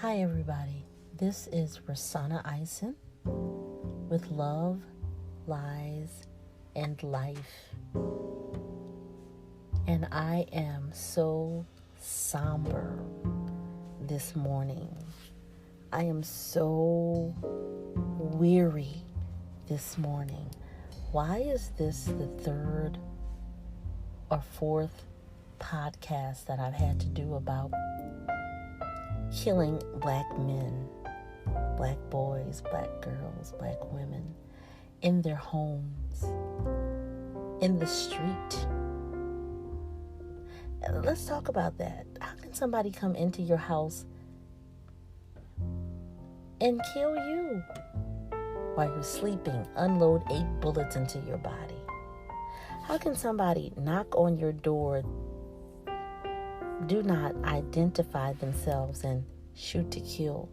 Hi everybody, this is Rosanna Eisen with Love, Lies, and Life. And I am so somber this morning. I am so weary this morning. Why is this the third or fourth podcast that I've had to do about killing black men, black boys, black girls, black women in their homes, in the street? Let's talk about that. How can somebody come into your house and kill you while you're sleeping, unload 8 bullets into your body? How can somebody knock on your door, do not identify themselves, and shoot to kill?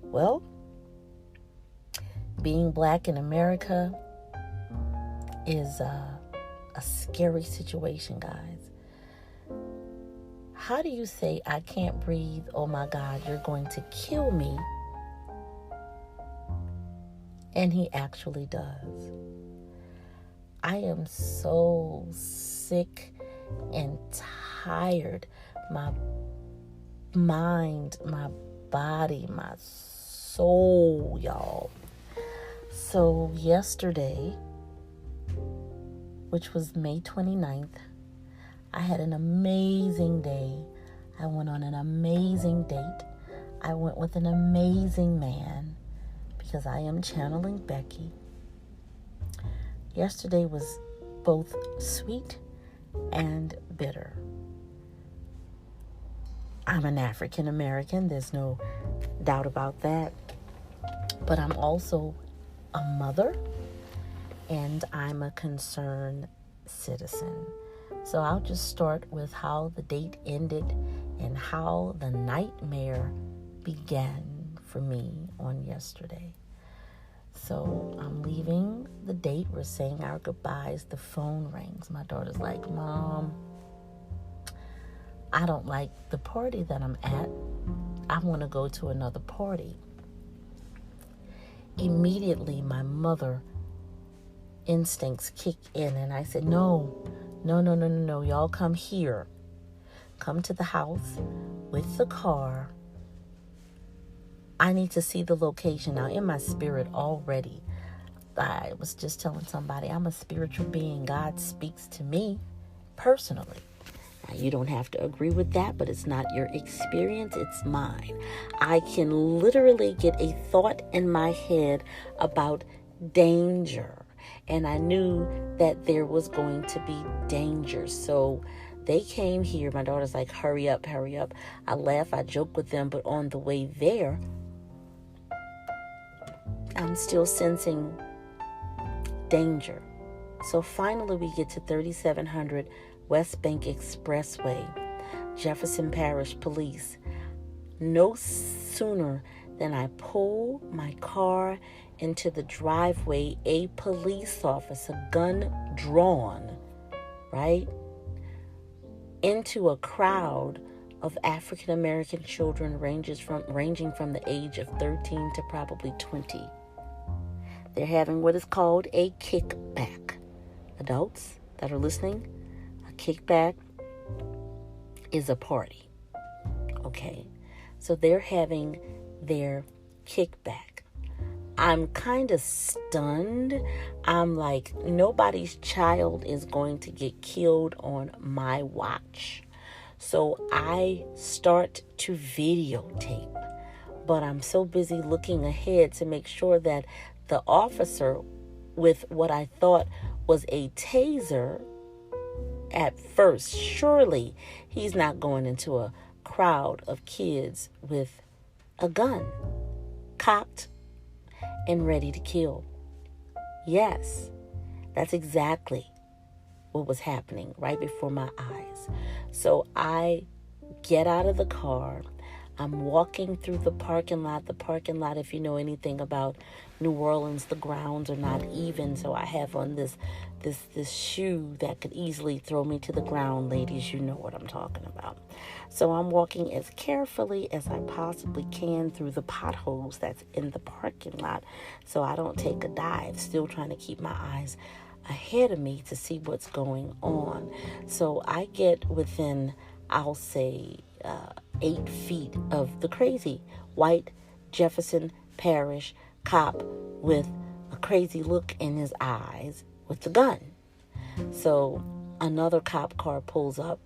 Well, being black in America is a scary situation, guys. How do you say, I can't breathe, oh my God, you're going to kill me? And he actually does. I am so sick and tired. My mind, my body, my soul, y'all. So yesterday, which was May 29th, I had an amazing day. I went on an amazing date. I went with an amazing man because I am channeling Becky. Yesterday was both sweet and bitter. I'm an African American, there's no doubt about that. But I'm also a mother and I'm a concerned citizen. So I'll just start with how the date ended and how the nightmare began for me on yesterday. So I'm leaving the date. We're saying our goodbyes. The phone rings. My daughter's like, Mom, I don't like the party that I'm at. I want to go to another party. Immediately, my mother instincts kick in, and I said, No. Y'all come here. Come to the house with the car. I need to see the location. Now, in my spirit already, I was just telling somebody, I'm a spiritual being. God speaks to me personally. Now, you don't have to agree with that, but it's not your experience, it's mine. I can literally get a thought in my head about danger. And I knew that there was going to be danger. So they came here. My daughter's like, hurry up. I laugh, I joke with them. But on the way there, I'm still sensing danger. So finally we get to 3700 West Bank Expressway, Jefferson Parish Police. No sooner than I pull my car into the driveway, a police officer, gun drawn, right, into a crowd of African American children ranging from the age of 13 to probably 20. They're having what is called a kickback. Adults that are listening, a kickback is a party. Okay, so they're having their kickback. I'm kind of stunned. I'm like, nobody's child is going to get killed on my watch. So I start to videotape, but I'm so busy looking ahead to make sure that the officer with what I thought was a taser at first, surely he's not going into a crowd of kids with a gun, cocked and ready to kill. Yes, that's exactly what was happening right before my eyes. So I get out of the car. I'm walking through the parking lot. The parking lot, if you know anything about New Orleans, the grounds are not even. So I have on this shoe that could easily throw me to the ground. Ladies, you know what I'm talking about. So I'm walking as carefully as I possibly can through the potholes that's in the parking lot so I don't take a dive, still trying to keep my eyes ahead of me to see what's going on. So I get within, I'll say, 8 feet of the crazy white Jefferson Parish cop with a crazy look in his eyes with a gun. So another cop car pulls up,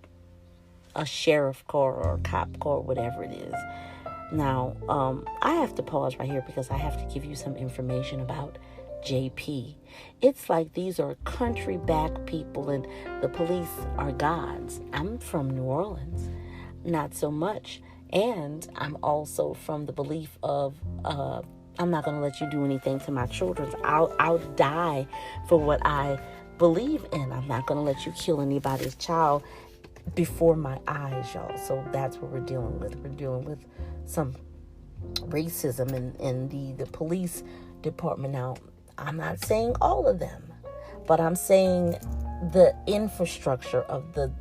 a sheriff car or a cop car, whatever it is. Now, I have to pause right here because I have to give you some information about JP. It's like these are country back people and the police are gods. I'm from New Orleans, not so much. And I'm also from the belief of I'm not going to let you do anything to my children. I'll die for what I believe in. I'm not going to let you kill anybody's child before my eyes, y'all. So that's what we're dealing with. We're dealing with some racism in the police department. Now, I'm not saying all of them, but I'm saying the infrastructure of the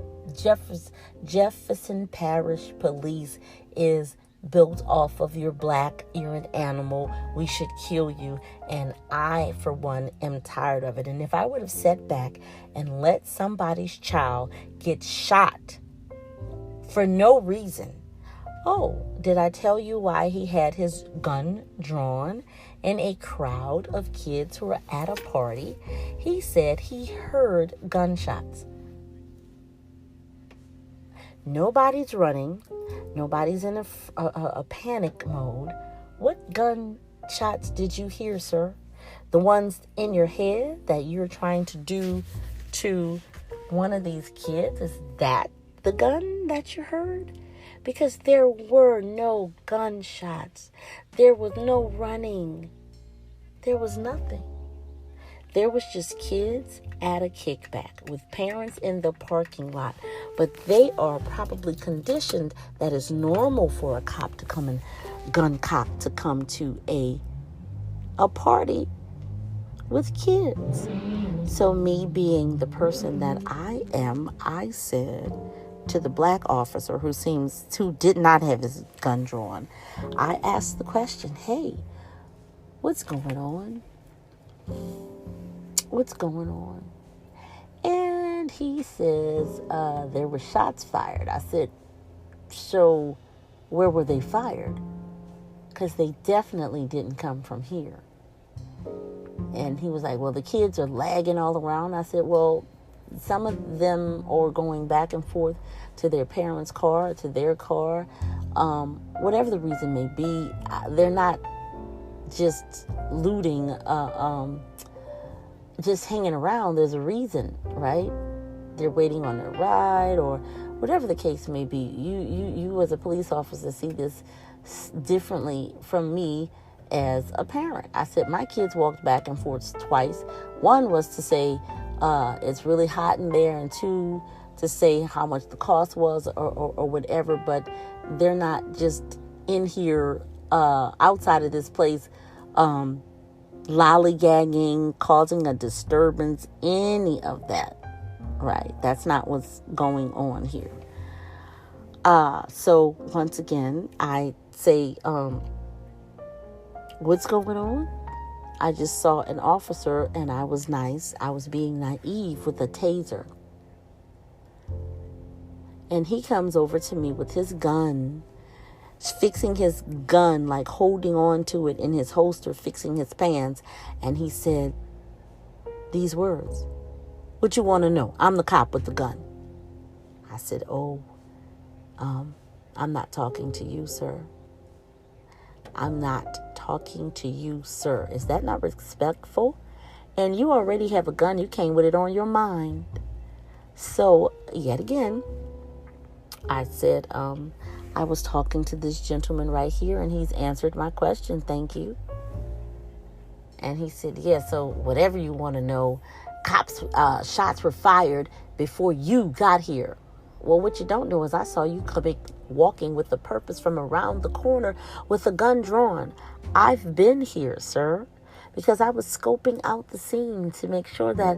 Jefferson Parish Police is built off of you're black, you're an animal, we should kill you. And I, for one, am tired of it. And if I would have sat back and let somebody's child get shot for no reason. Oh, did I tell you why he had his gun drawn in a crowd of kids who were at a party? He said he heard gunshots. Nobody's running. Nobody's in a panic mode. What gunshots did you hear, sir? The ones in your head that you're trying to do to one of these kids? Is that the gun that you heard? Because there were no gunshots. There was no running. There was nothing. There was just kids at a kickback with parents in the parking lot. But they are probably conditioned that it's normal for a cop to come and gun cop to come to a party with kids. So me being the person that I am, I said to the black officer who did not have his gun drawn, I asked the question, hey, what's going on? What's going on? And he says, there were shots fired. I said, so where were they fired? Because they definitely didn't come from here. And he was like, well, the kids are lagging all around. I said, well, some of them are going back and forth to their parents' car, to their car. Whatever the reason may be, they're not just looting, just hanging around. There's a reason, right? They're waiting on their ride or whatever the case may be. You as a police officer see this differently from me as a parent. I said my kids walked back and forth twice. One was to say it's really hot in there, and two, to say how much the cost was or whatever, but they're not just in here outside of this place lollygagging, causing a disturbance, any of that, right? That's not what's going on here. So once again, I say, what's going on? I just saw an officer and I was nice. I was being naive with a taser. And he comes over to me with his gun, fixing his gun, like holding on to it in his holster, fixing his pants. And he said these words, what you want to know? I'm the cop with the gun. I said, I'm not talking to you, sir. I'm not talking to you, sir. Is that not respectful? And you already have a gun. You came with it on your mind. So, yet again, I said, I was talking to this gentleman right here, and he's answered my question. Thank you. And he said, yeah, so whatever you want to know, shots were fired before you got here. Well, what you don't know is I saw you walking with a purpose from around the corner with a gun drawn. I've been here, sir, because I was scoping out the scene to make sure that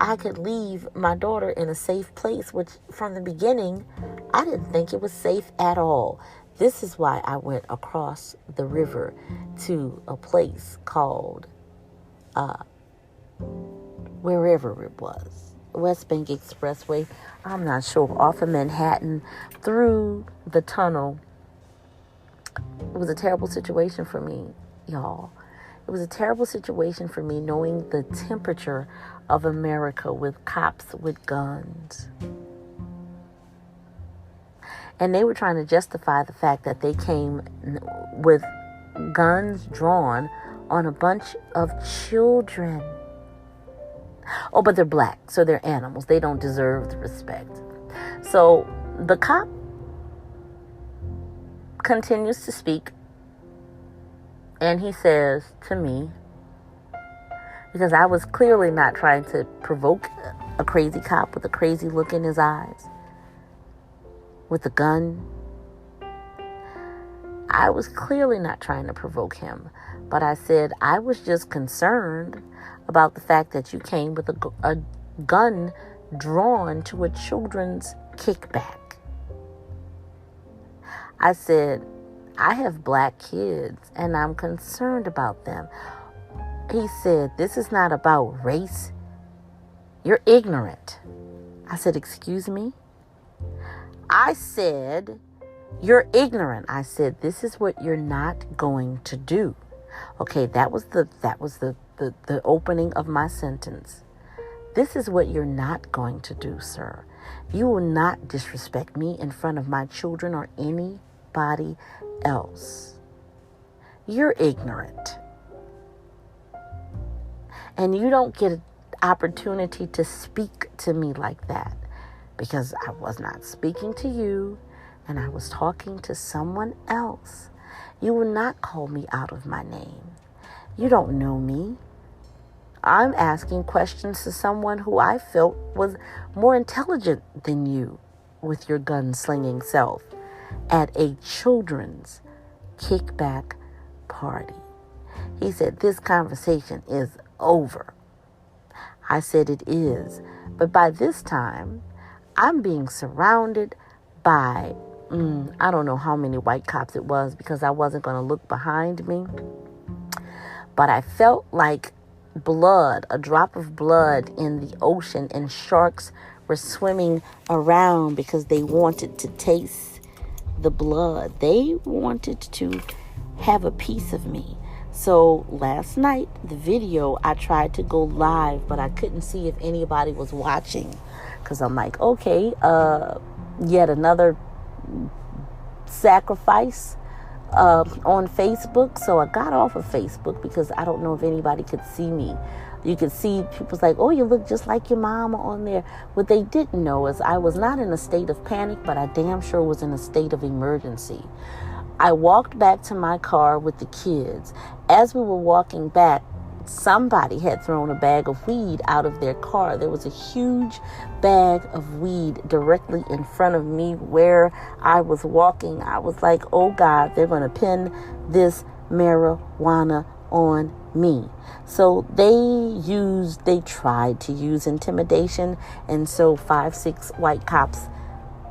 I could leave my daughter in a safe place, which from the beginning, I didn't think it was safe at all. This is why I went across the river to a place called, wherever it was, West Bank Expressway. I'm not sure, off of Manhattan, through the tunnel. It was a terrible situation for me, y'all. It was a terrible situation for me knowing the temperature of America with cops with guns. And they were trying to justify the fact that they came with guns drawn on a bunch of children. Oh, but they're black, so they're animals. They don't deserve the respect. So the cop continues to speak, and he says to me, because I was clearly not trying to provoke a crazy cop with a crazy look in his eyes, with a gun. I was clearly not trying to provoke him, but I said I was just concerned about the fact that you came with a gun drawn to a children's kickback. I said, I have black kids and I'm concerned about them. He said, this is not about race. You're ignorant. I said, excuse me? I said, you're ignorant. I said, this is what you're not going to do. Okay, that was the opening of my sentence. This is what you're not going to do, sir. You will not disrespect me in front of my children or anybody else. You're ignorant. And you don't get an opportunity to speak to me like that, because I was not speaking to you and I was talking to someone else. You will not call me out of my name. You don't know me. I'm asking questions to someone who I felt was more intelligent than you with your gun-slinging self at a children's kickback party. He said, this conversation is over. I said, it is. But by this time, I'm being surrounded by, I don't know how many white cops it was, because I wasn't going to look behind me. But I felt like blood, a drop of blood in the ocean, and sharks were swimming around because they wanted to taste the blood. They wanted to have a piece of me. So last night, the video, I tried to go live, but I couldn't see if anybody was watching, because I'm like, okay, yet another sacrifice on Facebook. So I got off of Facebook because I don't know if anybody could see me. You could see people's like, oh, you look just like your mama on there. What they didn't know is I was not in a state of panic, but I damn sure was in a state of emergency. I walked back to my car with the kids. As we were walking back, somebody had thrown a bag of weed out of their car. There was a huge bag of weed directly in front of me where I was walking. I was like, oh God, they're going to pin this marijuana on me. So they tried to use intimidation. And so 5-6 white cops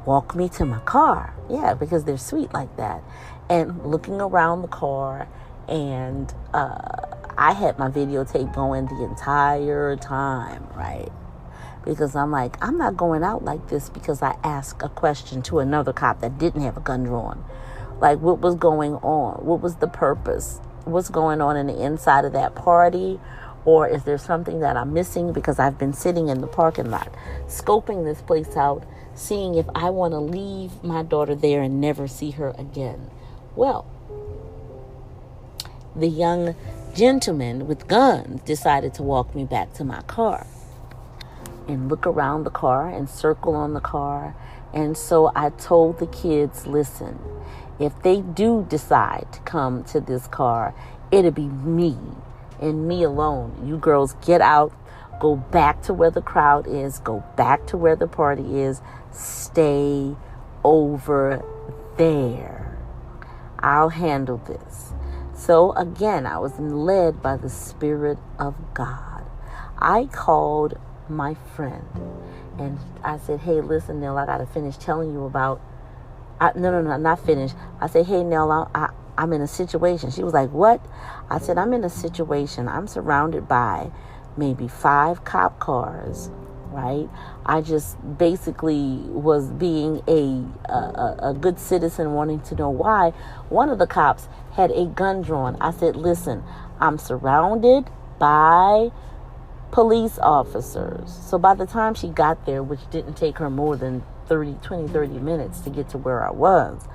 walked me to my car. Yeah, because they're sweet like that. And looking around the car, and I had my videotape going the entire time, right? Because I'm like, I'm not going out like this because I asked a question to another cop that didn't have a gun drawn. Like, what was going on? What was the purpose? What's going on in the inside of that party? Or is there something that I'm missing? Because I've been sitting in the parking lot, scoping this place out, seeing if I want to leave my daughter there and never see her again. Well, the young gentleman with guns decided to walk me back to my car and look around the car and circle on the car. And so I told the kids, listen, if they do decide to come to this car, it'll be me and me alone. You girls get out, go back to where the crowd is, go back to where the party is, stay over there. I'll handle this. So again, I was led by the Spirit of God. I called my friend and I said, hey, listen, Nell, I got to finish telling you about... No, not finish. I said, hey, Nell, I'm in a situation. She was like, what? I said, I'm in a situation. I'm surrounded by maybe 5 cop cars, right? I just basically was being a good citizen, wanting to know why. One of the cops had a gun drawn. I said, listen, I'm surrounded by police officers. So by the time she got there, which didn't take her more than 30 minutes to get to where I was,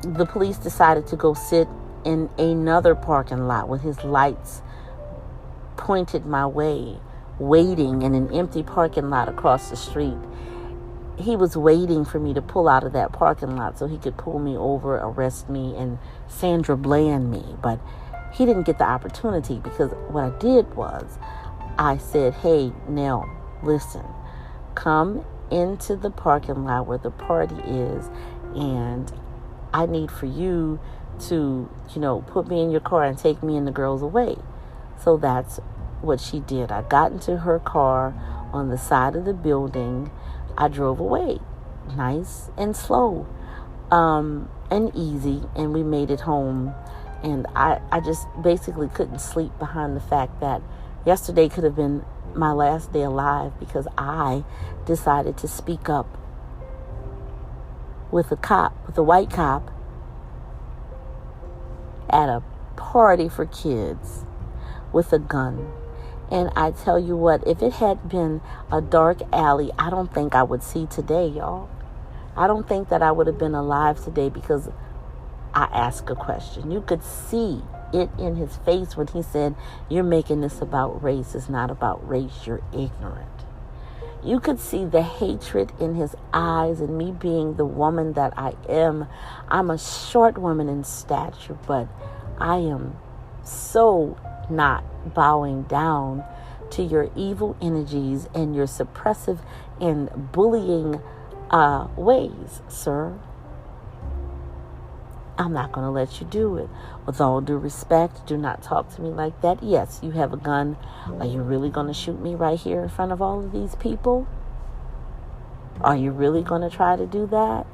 the police decided to go sit in another parking lot with his lights pointed my way, waiting in an empty parking lot across the street. He was waiting for me to pull out of that parking lot so he could pull me over, arrest me, and Sandra Bland me. But he didn't get the opportunity, because what I did was I said, hey, Nell, listen, come into the parking lot where the party is, and I need for you to, put me in your car and take me and the girls away. So that's what she did. I got into her car on the side of the building. I drove away, nice and slow, and easy, and we made it home. And I just basically couldn't sleep behind the fact that yesterday could have been my last day alive, because I decided to speak up with a white cop at a party for kids with a gun. And I tell you what, if it had been a dark alley, I don't think I would see today, y'all. I don't think that I would have been alive today, because I asked a question. You could see it in his face when he said, you're making this about race. It's not about race. You're ignorant. You could see the hatred in his eyes, and me being the woman that I am. I'm a short woman in stature, but I am so not bowing down to your evil energies and your suppressive and bullying ways, sir. I'm not going to let you do it. With all due respect, do not talk to me like that. Yes, you have a gun. Are you really going to shoot me right here in front of all of these people? Are you really going to try to do that?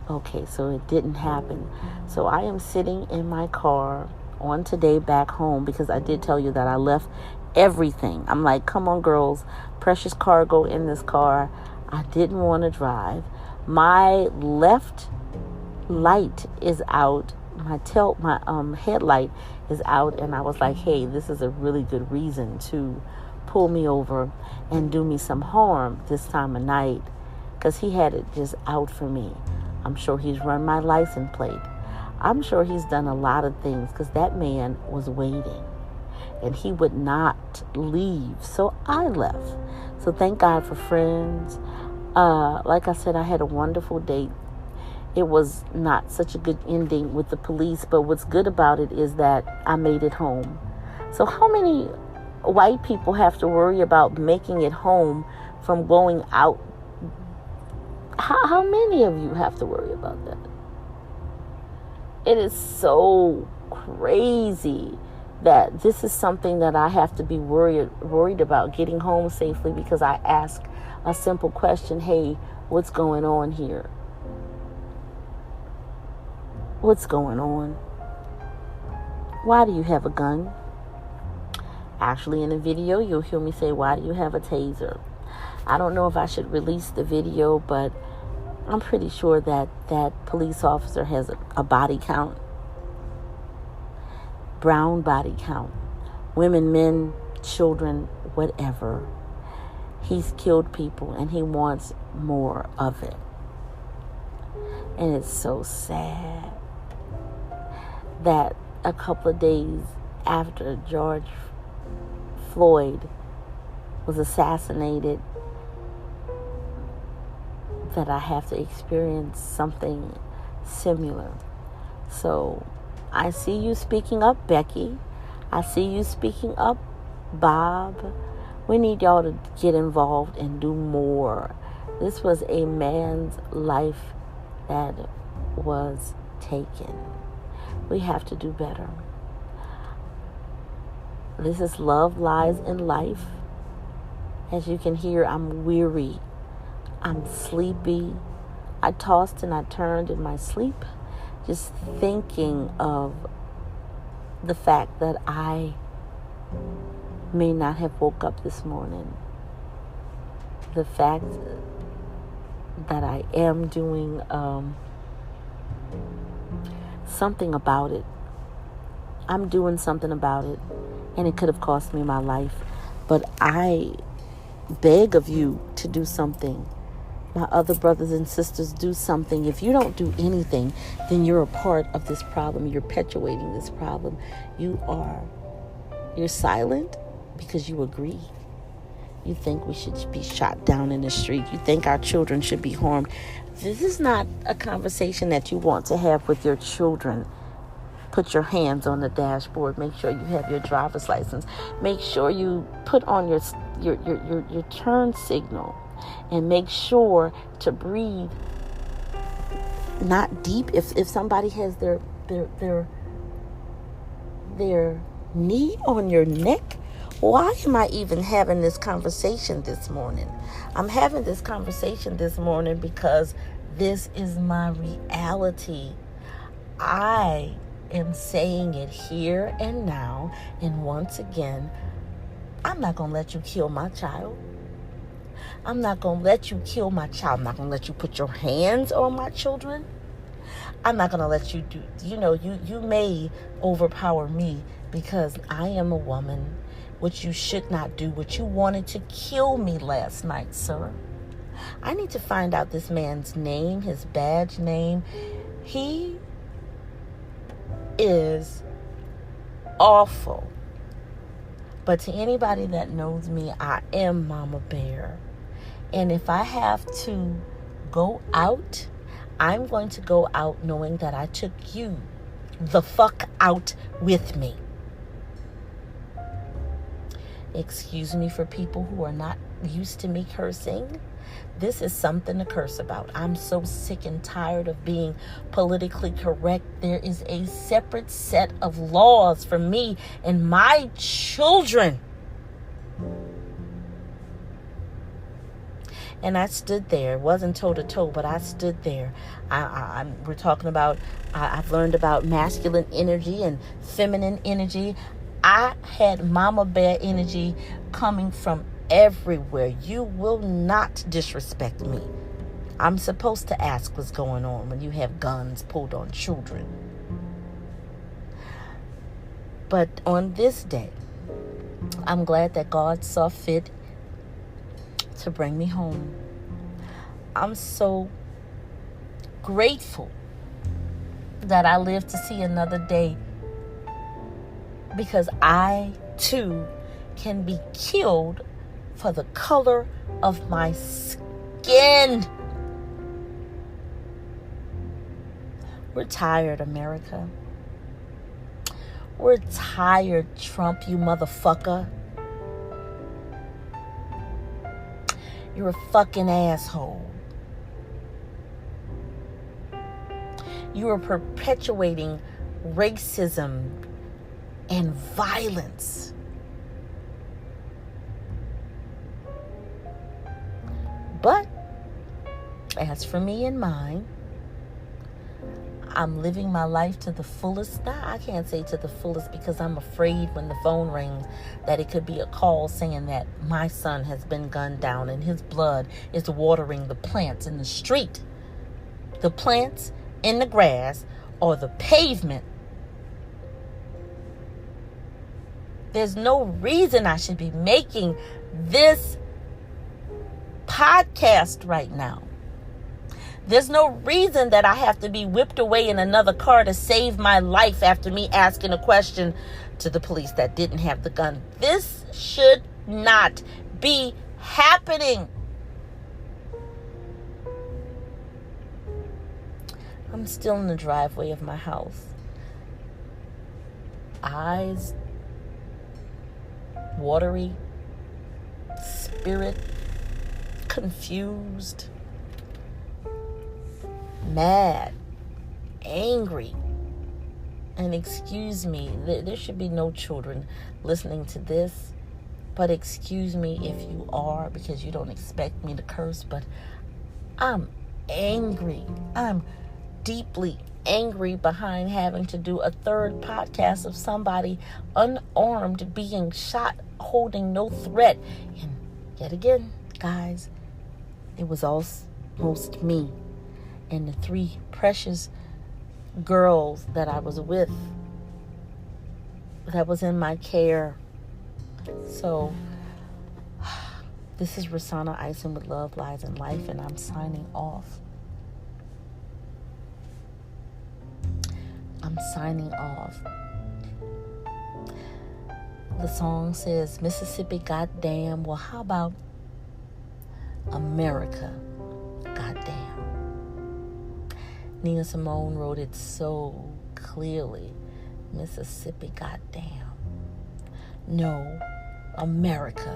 Okay, so it didn't happen. So I am sitting in my car on today back home, because I did tell you that I left everything. I'm like, come on, girls, precious cargo in this car. I didn't want to drive. My left light is out. My headlight is out, and I was like, hey, this is a really good reason to pull me over and do me some harm this time of night, because he had it just out for me. I'm sure he's run my license plate. I'm sure he's done a lot of things, because that man was waiting and he would not leave. So I left. So thank God for friends. Like I said, I had a wonderful date. It was not such a good ending with the police, but what's good about it is that I made it home. So how many white people have to worry about making it home from going out? How many of you have to worry about that? It is so crazy that this is something that I have to be worried about, getting home safely, because I ask a simple question, hey, what's going on here? What's going on? Why do you have a gun? Actually, in the video, you'll hear me say, why do you have a taser? I don't know if I should release the video, but I'm pretty sure that that police officer has a body count. Brown body count. Women, men, children, whatever. He's killed people, and he wants more of it. And it's so sad that a couple of days after George Floyd was assassinated, that I have to experience something similar. So I see you speaking up, Becky. I see you speaking up, Bob. We need y'all to get involved and do more. This was a man's life that was taken. We have to do better. This is Love, Lies, and Life. As you can hear, I'm weary. I'm sleepy. I tossed and I turned in my sleep, just thinking of the fact that I may not have woke up this morning. The fact that I am doing something about it. I'm doing something about it, and it could have cost me my life. But I beg of you to do something. My other brothers and sisters, do something. If you don't do anything, then you're a part of this problem. You're perpetuating this problem. You're silent because you agree. You think we should be shot down in the street. You think our children should be harmed. This is not a conversation that you want to have with your children. Put your hands on the dashboard. Make sure you have your driver's license. Make sure you put on your turn signal. And make sure to breathe not deep. If somebody has their knee on your neck, why am I even having this conversation this morning? I'm having this conversation this morning because this is my reality. I am saying it here and now. And once again, I'm not going to let you kill my child. I'm not going to let you kill my child. I'm not going to let you put your hands on my children. I'm not going to let you do, you may overpower me because I am a woman, which you should not do, which you wanted to kill me last night, sir. I need to find out this man's name, his badge name. He is awful. But to anybody that knows me, I am Mama Bear. And if I have to go out, I'm going to go out knowing that I took you the fuck out with me. Excuse me for people who are not used to me cursing. This is something to curse about. I'm so sick and tired of being politically correct. There is a separate set of laws for me and my children. And I stood there. It wasn't toe to toe, but I stood there. We're talking about, I've learned about masculine energy and feminine energy. I had Mama Bear energy coming from everywhere. You will not disrespect me. I'm supposed to ask what's going on when you have guns pulled on children. But on this day, I'm glad that God saw fit to bring me home. I'm so grateful that I lived to see another day, because I too can be killed for the color of my skin. We're tired, America. We're tired, Trump, you motherfucker. You're a fucking asshole. You are perpetuating racism and violence. But as for me and mine, I'm living my life to the fullest. Nah, I can't say to the fullest because I'm afraid when the phone rings that it could be a call saying that my son has been gunned down and his blood is watering the plants in the street. The plants in the grass or the pavement. There's no reason I should be making this podcast right now. There's no reason that I have to be whipped away in another car to save my life after me asking a question to the police that didn't have the gun. This should not be happening. I'm still in the driveway of my house. Eyes watery, spirit, confused, mad, angry. And excuse me, there should be no children listening to this, but excuse me if you are, because you don't expect me to curse, but I'm angry. I'm deeply angry behind having to do a third podcast of somebody unarmed being shot, holding no threat. And yet again, guys, it was almost me and the 3 precious girls that I was with, that was in my care. So this is Rosanna Eisen with Love, Lies, and Life, and I'm signing off. The song says, Mississippi, goddamn. Well, how about America, goddamn? Nina Simone wrote it so clearly. Mississippi, goddamn. No, America,